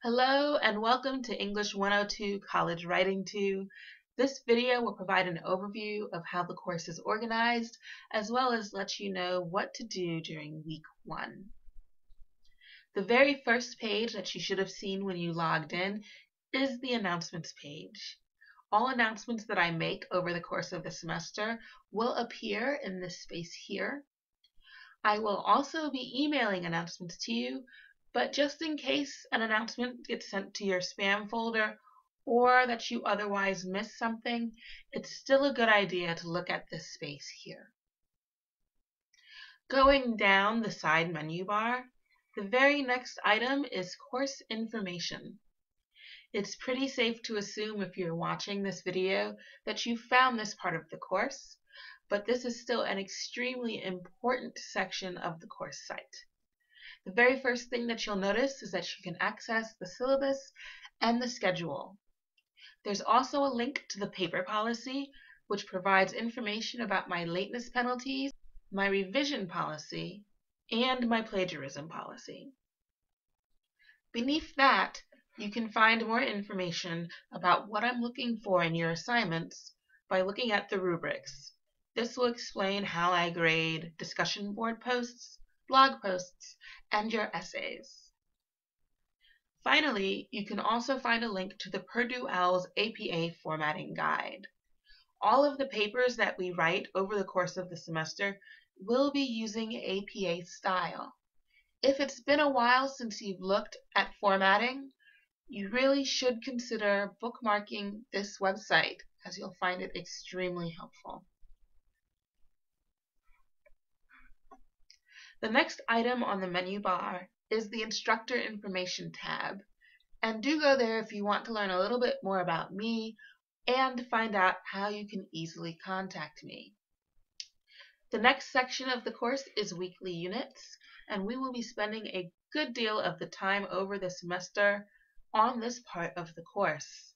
Hello and welcome to English 102 College Writing 2. This video will provide an overview of how the course is organized, as well as let you know what to do during week 1. The very first page that you should have seen when you logged in is the announcements page. All announcements that I make over the course of the semester will appear in this space here. I will also be emailing announcements to you, but just in case an announcement gets sent to your spam folder or that you otherwise miss something, it's still a good idea to look at this space here. Going down the side menu bar, the very next item is course information. It's pretty safe to assume if you're watching this video that you've found this part of the course, but this is still an extremely important section of the course site. The very first thing that you'll notice is that you can access the syllabus and the schedule. There's also a link to the paper policy, which provides information about my lateness penalties, my revision policy, and my plagiarism policy. Beneath that, you can find more information about what I'm looking for in your assignments by looking at the rubrics. This will explain how I grade discussion board posts, blog posts, and your essays. Finally, you can also find a link to the Purdue OWL's APA formatting guide. All of the papers that we write over the course of the semester will be using APA style. If it's been a while since you've looked at formatting, you really should consider bookmarking this website, as you'll find it extremely helpful. The next item on the menu bar is the Instructor Information tab, and do go there if you want to learn a little bit more about me and find out how you can easily contact me. The next section of the course is weekly units, and we will be spending a good deal of the time over the semester on this part of the course.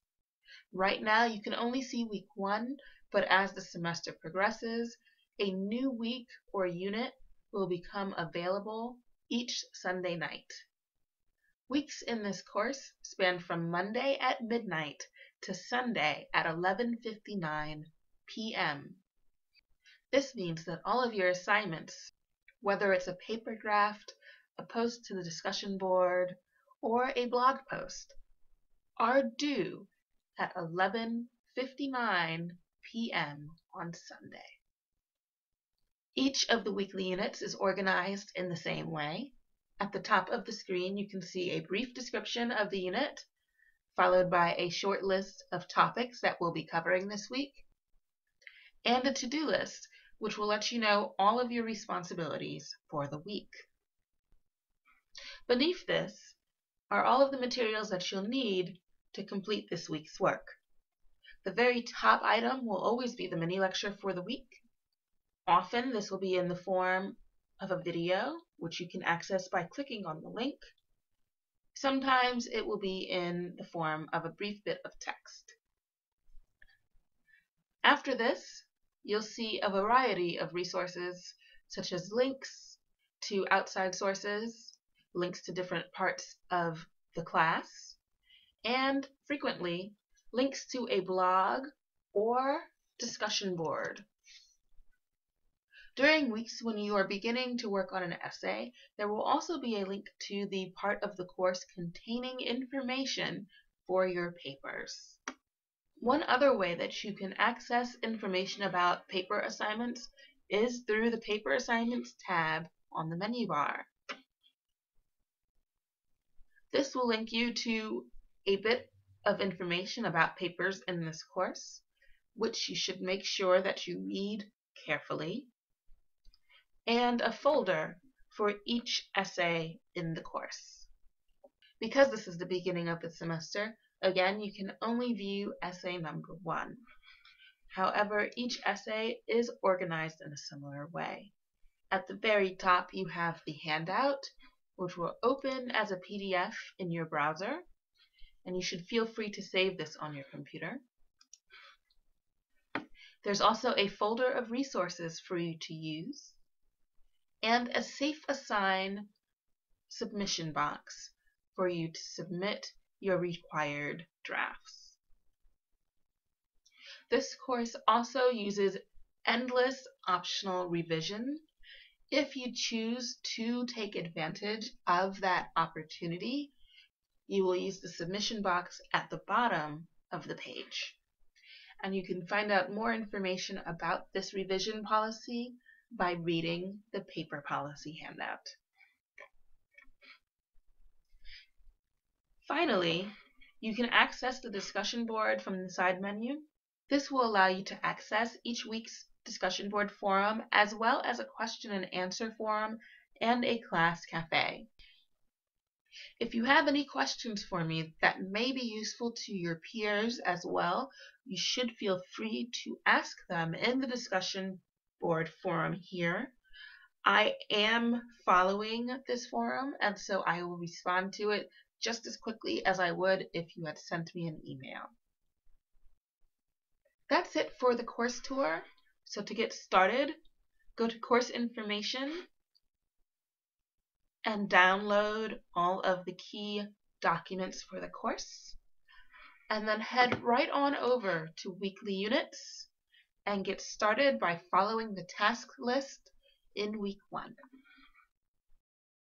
Right now you can only see week 1, but as the semester progresses, a new week or unit will become available each Sunday night. Weeks in this course span from Monday at midnight to Sunday at 11:59 p.m. This means that all of your assignments, whether it's a paper draft, a post to the discussion board, or a blog post, are due at 11:59 p.m. on Sunday. Each of the weekly units is organized in the same way. At the top of the screen, you can see a brief description of the unit, followed by a short list of topics that we'll be covering this week, and a to-do list, which will let you know all of your responsibilities for the week. Beneath this are all of the materials that you'll need to complete this week's work. The very top item will always be the mini lecture for the week. Often this will be in the form of a video, which you can access by clicking on the link. Sometimes it will be in the form of a brief bit of text. After this, you'll see a variety of resources, such as links to outside sources, links to different parts of the class, and frequently links to a blog or discussion board. During weeks when you are beginning to work on an essay, there will also be a link to the part of the course containing information for your papers. One other way that you can access information about paper assignments is through the Paper Assignments tab on the menu bar. This will link you to a bit of information about papers in this course, which you should make sure that you read carefully, and a folder for each essay in the course. Because this is the beginning of the semester, again, you can only view essay number 1. However, each essay is organized in a similar way. At the very top, you have the handout, which will open as a PDF in your browser, and you should feel free to save this on your computer. There's also a folder of resources for you to use, and a Safe Assign submission box, for you to submit your required drafts. This course also uses endless optional revision. If you choose to take advantage of that opportunity, you will use the submission box at the bottom of the page. And you can find out more information about this revision policy by reading the paper policy handout. Finally, you can access the discussion board from the side menu. This will allow you to access each week's discussion board forum, as well as a question and answer forum and a class cafe. If you have any questions for me that may be useful to your peers as well, you should feel free to ask them in the discussion board forum here. I am following this forum, and so I will respond to it just as quickly as I would if you had sent me an email. That's it for the course tour. So to get started, go to course information and download all of the key documents for the course, and then head right on over to weekly units and get started by following the task list in week 1.